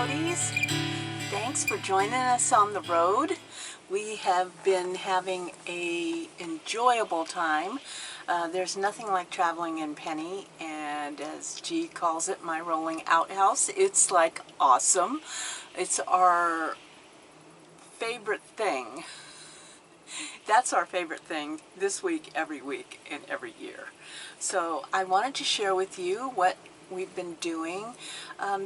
Roadies. Thanks for joining us on the road. We have been having an enjoyable time. There's nothing like traveling in Penny, and as G calls it, my rolling outhouse. It's like awesome. It's our favorite thing. That's our favorite thing this week, every week, and every year. So I wanted to share with you what we've been doing.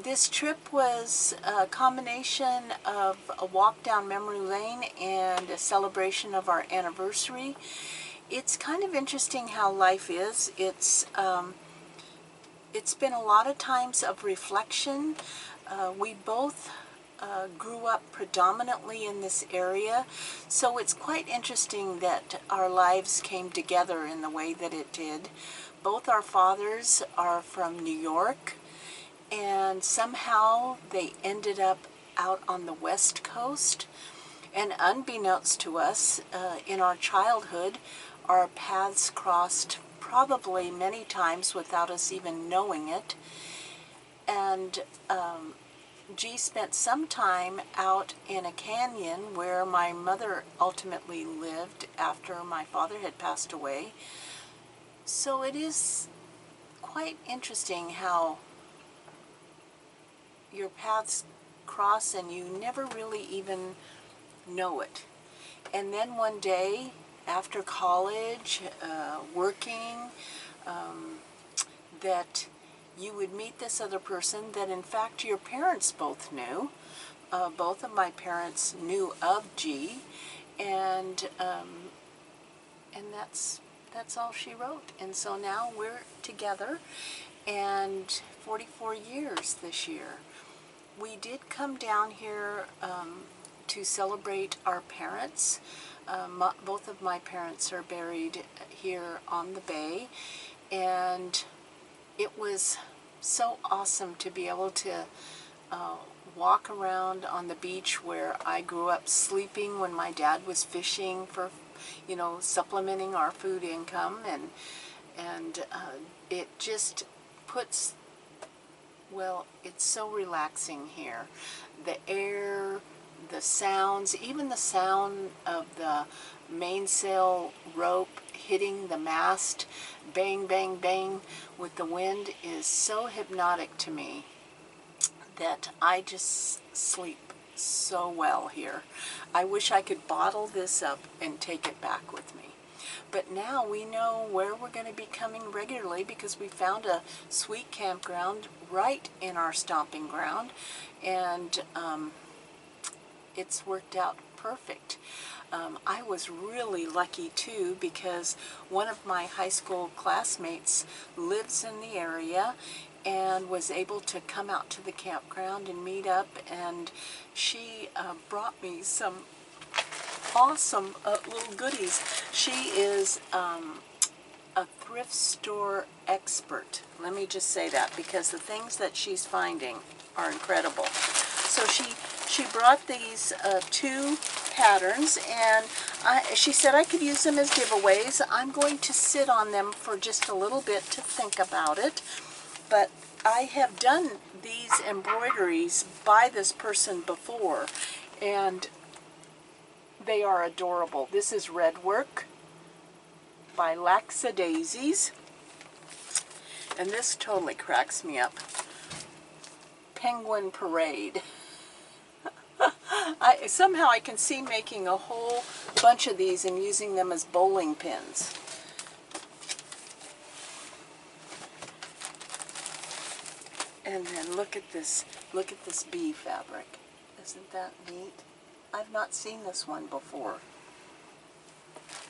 This trip was a combination of a walk down memory lane and a celebration of our anniversary. It's kind of interesting how life is. It's been a lot of times of reflection. We both grew up predominantly in this area, so it's quite interesting that our lives came together in the way that it did. Both our fathers are from New York, and somehow they ended up out on the West Coast, and unbeknownst to us, in our childhood, our paths crossed probably many times without us even knowing it. And G spent some time out in a canyon where my mother ultimately lived after my father had passed away. So it is quite interesting how your paths cross and you never really even know it. And then one day, after college, working, that you would meet this other person that in fact your parents both knew. Both of my parents knew of G, and that's all she wrote. And so now we're together, and 44 years this year. We did come down here to celebrate our parents. Both of my parents are buried here on the bay, and it was so awesome to be able to walk around on the beach where I grew up sleeping when my dad was fishing for, supplementing our food income, and it just puts, well, it's so relaxing here. The air, the sounds, even the sound of the mainsail rope hitting the mast, bang, bang, bang, with the wind is so hypnotic to me that I just sleep so well here. I wish I could bottle this up and take it back with me. But now we know where we're going to be coming regularly because we found a sweet campground right in our stomping ground, and it's worked out perfect. I was really lucky too because one of my high school classmates lives in the area and was able to come out to the campground and meet up, and she brought me some awesome little goodies. She is a thrift store expert. Let me just say that, because the things that she's finding are incredible. So she brought these two patterns, and she said I could use them as giveaways. I'm going to sit on them for just a little bit to think about it, but I have done these embroideries by this person before, and they are adorable. This is Red Work by Laxadaisies, and this totally cracks me up. Penguin Parade. Somehow I can see making a whole bunch of these and using them as bowling pins. And then look at this bee fabric. Isn't that neat? I've not seen this one before.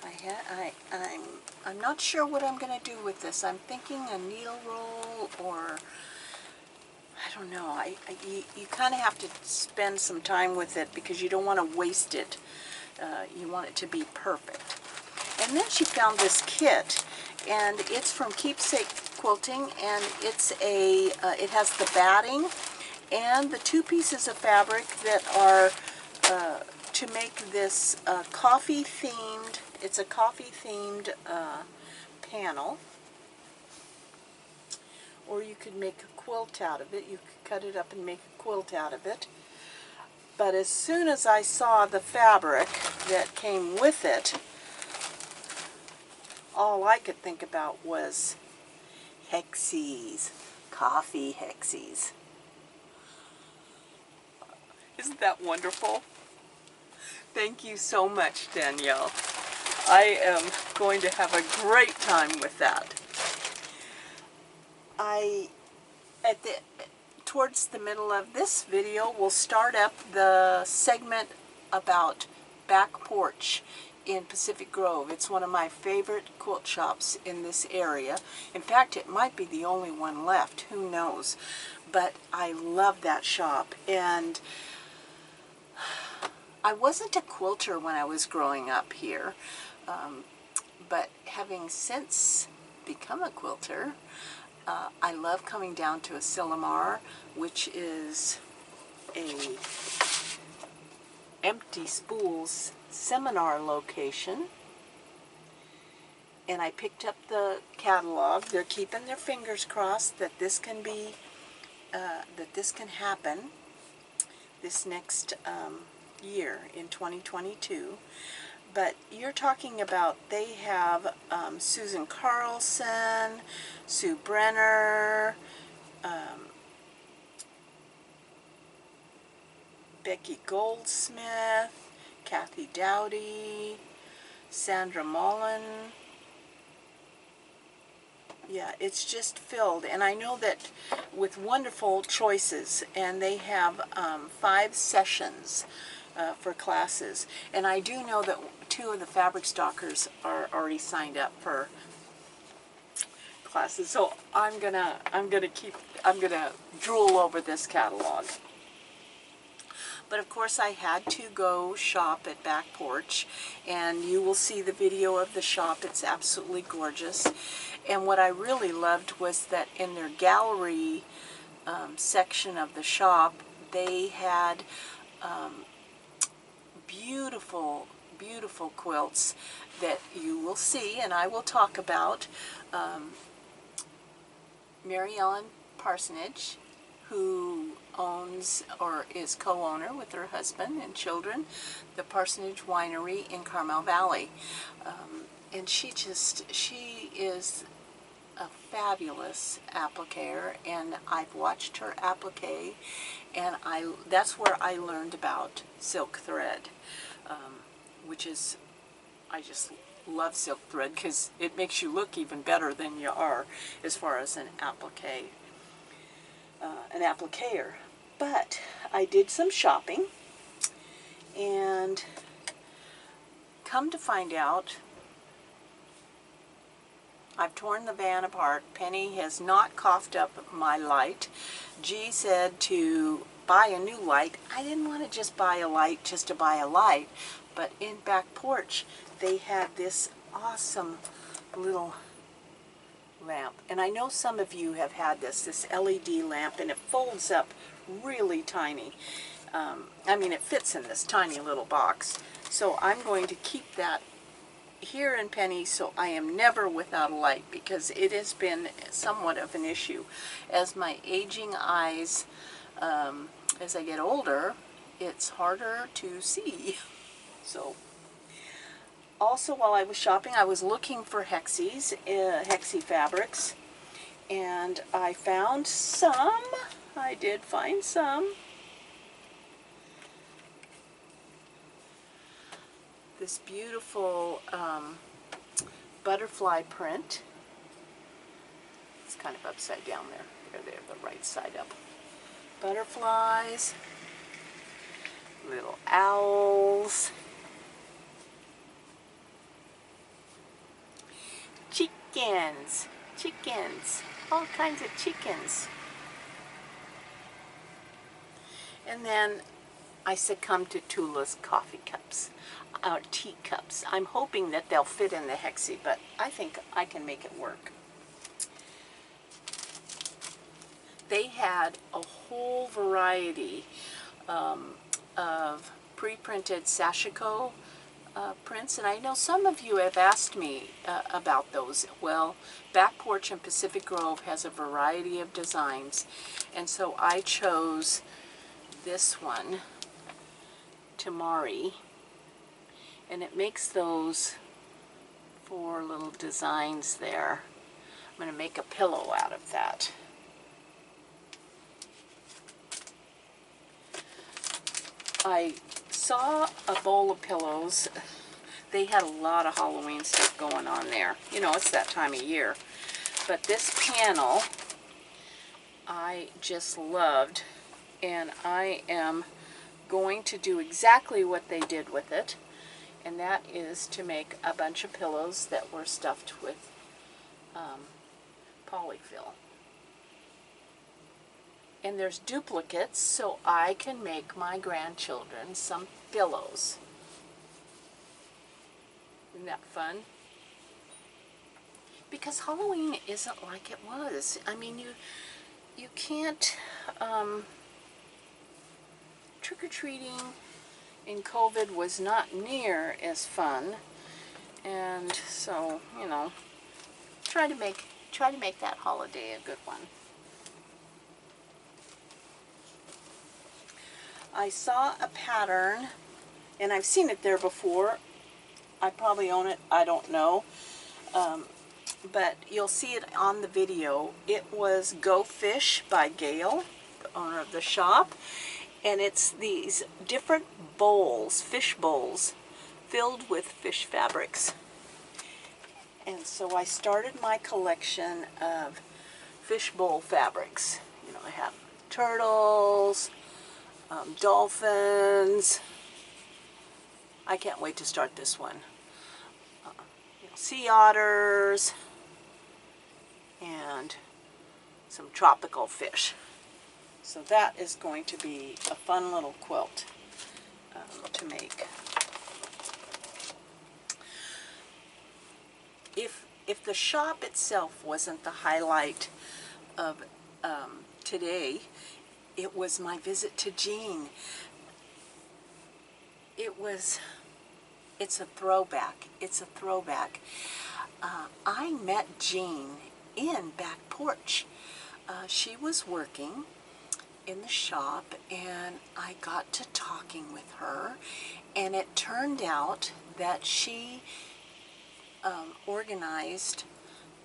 I'm not sure what I'm going to do with this. I'm thinking a needle roll, or I don't know. You kind of have to spend some time with it because you don't want to waste it. You want it to be perfect. And then she found this kit, and it's from Keepsake Quilting, and it's it has the batting and the two pieces of fabric that are to make this coffee themed. It's a coffee themed panel or you could make a quilt out of it. You could cut it up and make a quilt out of it. But as soon as I saw the fabric that came with it, all I could think about was hexies, coffee hexies. Isn't that wonderful? Thank you so much, Danielle. I am going to have a great time with that. Towards the middle of this video, we'll start up the segment about Back Porch in Pacific Grove. It's one of my favorite quilt shops in this area. In fact, it might be the only one left. Who knows? But I love that shop. And I wasn't a quilter when I was growing up here. But having since become a quilter, I love coming down to Asilomar, which is a Empty Spools seminar location. And I picked up the catalog. They're keeping their fingers crossed that this can be, that this can happen this next year in 2022. But you're talking about, they have Susan Carlson, Sue Brenner, Becky Goldsmith, Kathy Dowdy, Sandra Mullen. Yeah, it's just filled. And I know that with wonderful choices, and they have 5 sessions for classes. And I do know that 2 of the fabric stockers are already signed up for classes. So I'm gonna drool over this catalog. But of course I had to go shop at Back Porch, and you will see the video of the shop. It's absolutely gorgeous. And what I really loved was that in their gallery section of the shop, they had beautiful, beautiful quilts that you will see and I will talk about. Mary Ellen Parsonage, who owns or is co-owner with her husband and children, the Parsonage Winery in Carmel Valley. And she is a fabulous appliquer, and I've watched her applique, and that's where I learned about silk thread, which is, I just love silk thread because it makes you look even better than you are as far as an appliquer. But I did some shopping, and come to find out, I've torn the van apart. Penny has not coughed up my light. G said to buy a new light. I didn't want to just buy a light just to buy a light, but in Back Porch they had this awesome little lamp. And I know some of you have had this LED lamp, and it folds up really tiny. I mean, it fits in this tiny little box. So I'm going to keep that here in Penny, so I am never without a light, because it has been somewhat of an issue. As my aging eyes, as I get older, it's harder to see. So, also while I was shopping, I was looking for hexies, hexie fabrics, and I found some. I did find some. This beautiful butterfly print. It's kind of upside down there. There, the right side up. Butterflies, little owls, chickens, all kinds of chickens. And then I succumbed to Tula's coffee cups, or teacups. I'm hoping that they'll fit in the hexie, but I think I can make it work. They had a whole variety of pre-printed sashiko prints, and I know some of you have asked me about those. Well, Back Porch in Pacific Grove has a variety of designs, and so I chose this one, Tamari, and it makes those 4 little designs there. I'm going to make a pillow out of that. I saw a bowl of pillows. They had a lot of Halloween stuff going on there. You know, it's that time of year. But this panel, I just loved, and I am going to do exactly what they did with it, and that is to make a bunch of pillows that were stuffed with polyfill. And there's duplicates, so I can make my grandchildren some pillows. Isn't that fun? Because Halloween isn't like it was. I mean, you can't, trick-or-treating in COVID was not near as fun, and so, you know, try to make that holiday a good one. I saw a pattern, and I've seen it there before. I probably own it, I don't know, but you'll see it on the video. It was Go Fish by Gail, the owner of the shop, and it's these different bowls, fish bowls, filled with fish fabrics. And so I started my collection of fish bowl fabrics. You know, I have turtles, dolphins. I can't wait to start this one. Sea otters and some tropical fish. So that is going to be a fun little quilt to make. If the shop itself wasn't the highlight of today, it was my visit to Jean. It's a throwback. It's a throwback. I met Jean in Back Porch. She was working in the shop, and I got to talking with her, and it turned out that she organized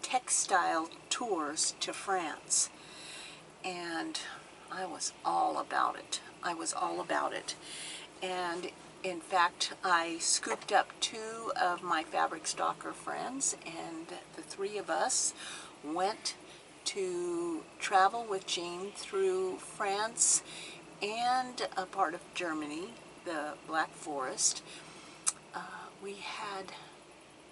textile tours to France, and I was all about it. I was all about it. And in fact, I scooped up 2 of my fabric stalker friends, and the 3 of us went to travel with Jean through France and a part of Germany, the Black Forest. We had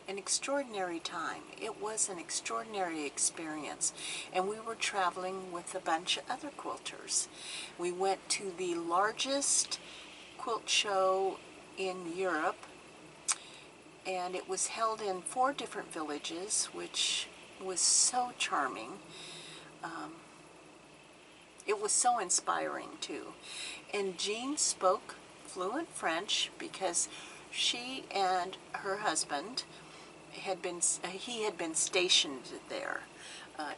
an extraordinary time. It was an extraordinary experience, and we were traveling with a bunch of other quilters. We went to the largest quilt show in Europe, and it was held in 4 different villages, which was so charming. It was so inspiring too. And Jean spoke fluent French because she and her husband had been stationed there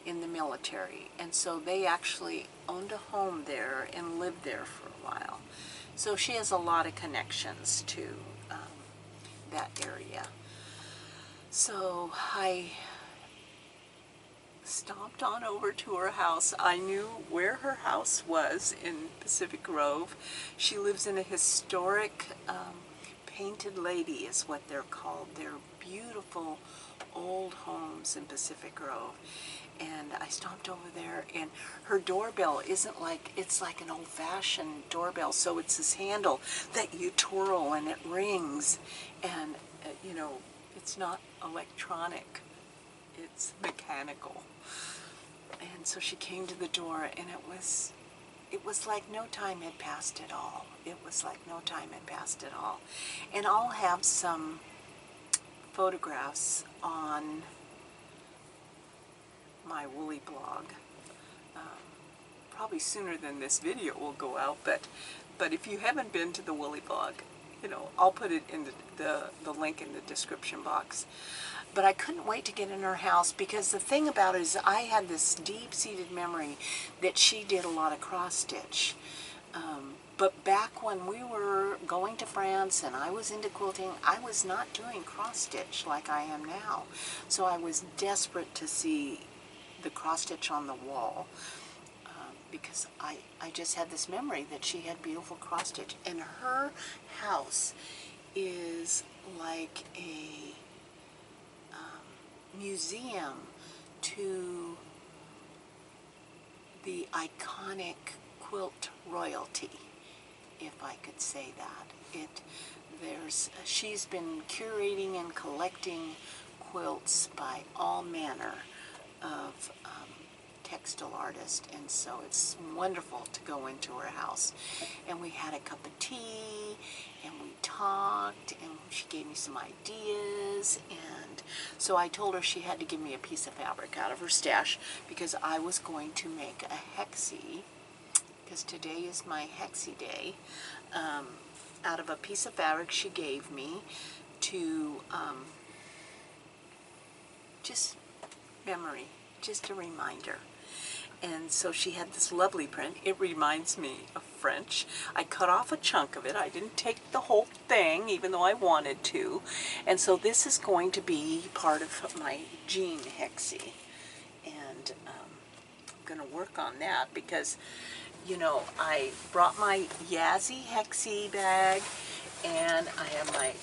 in the military, and so they actually owned a home there and lived there for a while. So she has a lot of connections to that area. So I stomped on over to her house. I knew where her house was in Pacific Grove. She lives in a historic Painted Lady is what they're called. They're beautiful old homes in Pacific Grove. And I stomped over there, and her doorbell isn't like, it's like an old-fashioned doorbell, so it's this handle that you twirl and it rings, and you know, it's not electronic, it's mechanical. And so she came to the door, and it was like no time had passed at all. It was like no time had passed at all. And I'll have some photographs on my Woolly blog, probably sooner than this video will go out, but if you haven't been to the Woolly blog, you know, I'll put it in the link in the description box. But I couldn't wait to get in her house, because the thing about it is I had this deep-seated memory that she did a lot of cross-stitch. But back when we were going to France and I was into quilting, I was not doing cross-stitch like I am now. So I was desperate to see the cross-stitch on the wall, because I just had this memory that she had beautiful cross-stitch. And her house is like a museum to the iconic quilt royalty, if I could say that. She's been curating and collecting quilts by all manner of textile artists, and so it's wonderful to go into her house. And we had a cup of tea, and we talked, and she gave me some ideas, and so I told her she had to give me a piece of fabric out of her stash, because I was going to make a hexie, because today is my hexie day, out of a piece of fabric she gave me to just memory, just a reminder. And so she had this lovely print. It reminds me of French. I cut off a chunk of it. I didn't take the whole thing, even though I wanted to. And so this is going to be part of my jean hexie. And I'm going to work on that because, you know, I brought my Yazzie hexie bag, and I have my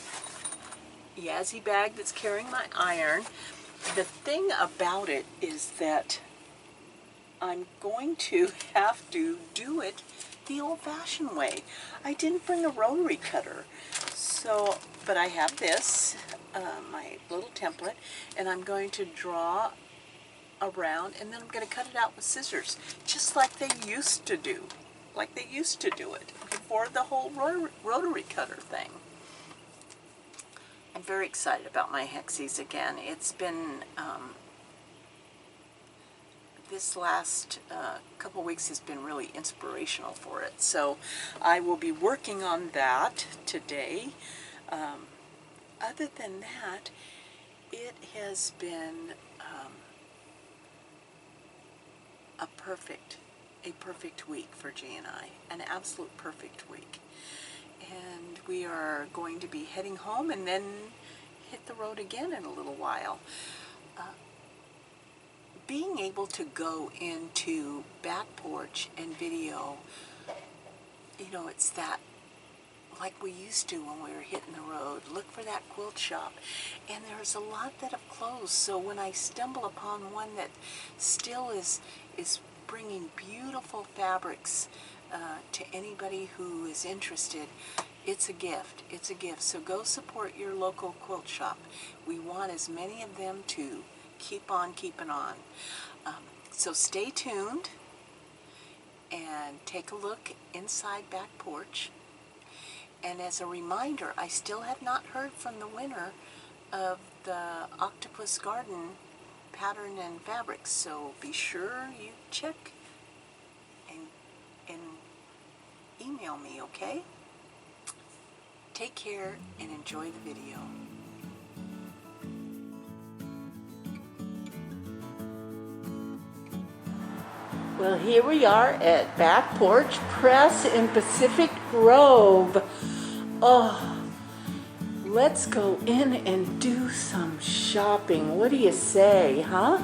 Yazzie bag that's carrying my iron. The thing about it is that I'm going to have to do it the old-fashioned way. I didn't bring a rotary cutter, so, but I have this, my little template, and I'm going to draw around, and then I'm going to cut it out with scissors, just like they used to do, it before the whole rotary cutter thing. I'm very excited about my hexies again. It's been this last couple weeks has been really inspirational for it. So I will be working on that today. Other than that, it has been a perfect week for Jay and I, an absolute perfect week. And we are going to be heading home and then hit the road again in a little while. Being able to go into Back Porch and video, you know, it's that like we used to when we were hitting the road. Look for that quilt shop. And there's a lot that have closed, so when I stumble upon one that still is bringing beautiful fabrics to anybody who is interested, it's a gift. It's a gift. So go support your local quilt shop. We want as many of them to keep on keeping on. So stay tuned and take a look inside Back Porch. And as a reminder, I still have not heard from the winner of the Octopus Garden pattern and fabrics, so be sure you check and email me, okay? Take care and enjoy the video. Well, here we are at Back Porch Press in Pacific Grove. Oh, let's go in and do some shopping. What do you say, huh?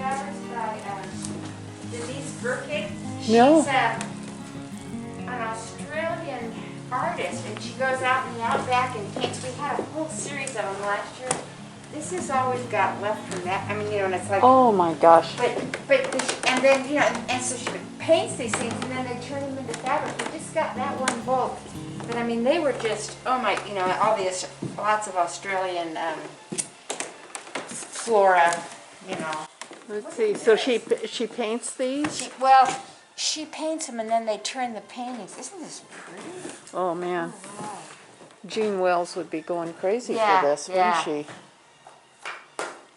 Fabrics by Denise Burkitt. No. She's an Australian artist, and she goes out in the outback and paints. We had a whole series of them last year. This is all we've got left from that. I mean, you know, and it's like. Oh my gosh. And then, you know, and so she paints these things, and then they turn them into fabric. We just got that one bulk. But I mean, they were just, oh my, you know, all these, lots of Australian flora, you know. Let's see. So she paints these? She paints them, and then they turn the paintings. Isn't this pretty? Oh man. Oh, wow. Jean Wells would be going crazy for this, wouldn't she?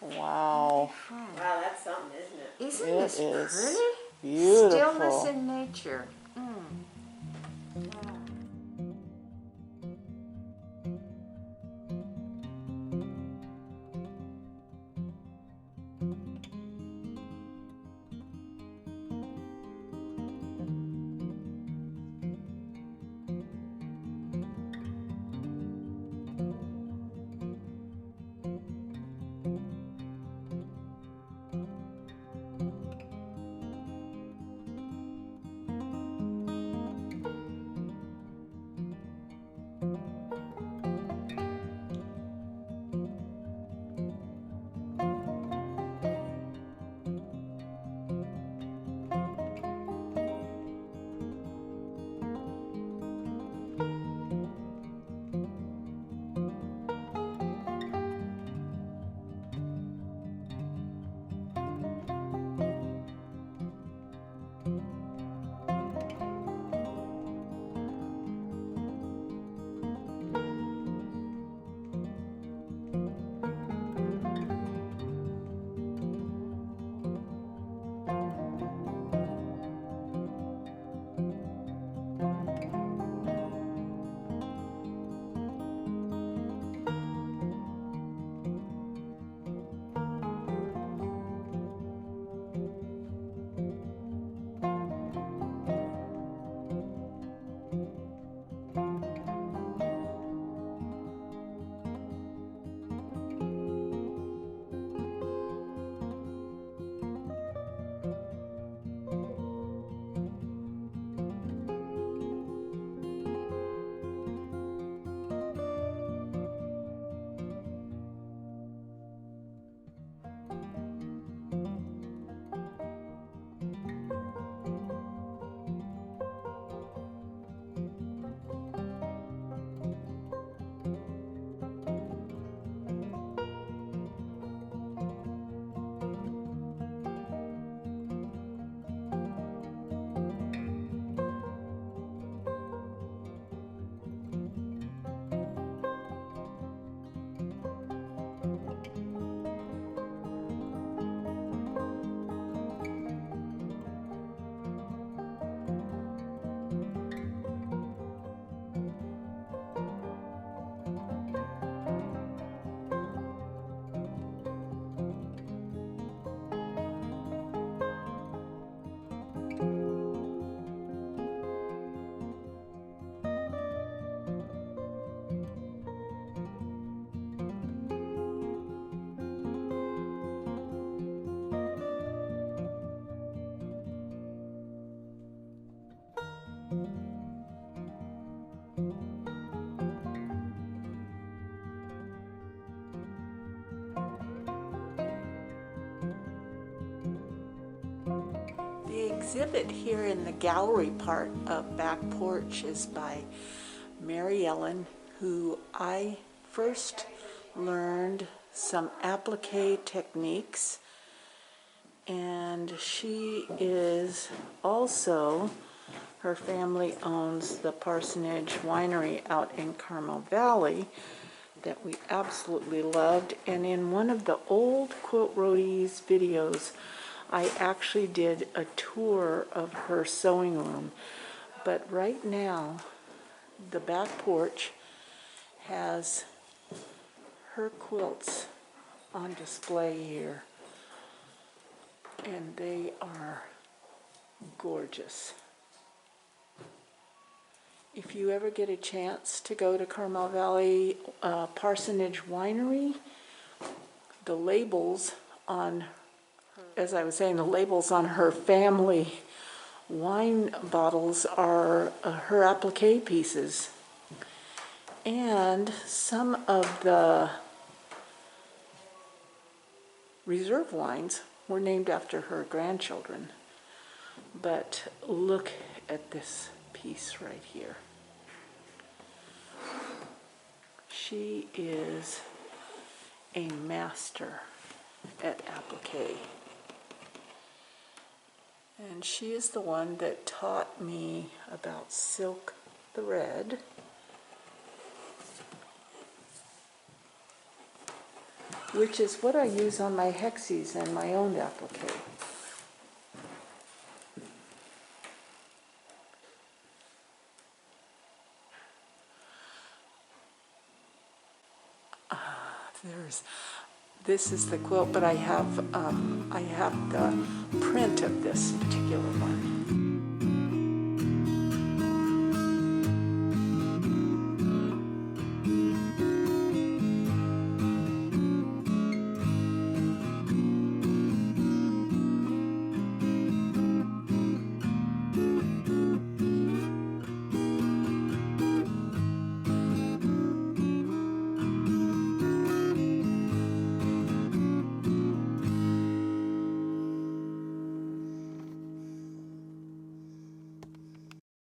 Wow. Wow, that's something, isn't it? Isn't It this is pretty? beautiful. Stillness in nature. The exhibit here in the gallery part of Back Porch is by Mary Ellen, who I first learned some applique techniques, and she is also, her family owns the Parsonage Winery out in Carmel Valley that we absolutely loved. And in one of the old Quilt Roadies videos, I actually did a tour of her sewing room. But right now, the back porch has her quilts on display here, and they are gorgeous. If you ever get a chance to go to Carmel Valley Parsonage Winery, the labels on as I was saying, the labels on her family wine bottles are her applique pieces. And some of the reserve wines were named after her grandchildren. But look at this piece right here. She is a master at applique. And she is the one that taught me about silk thread. Which is what I use on my hexies and my own applique. This is the quilt, but I have the print of this particular one.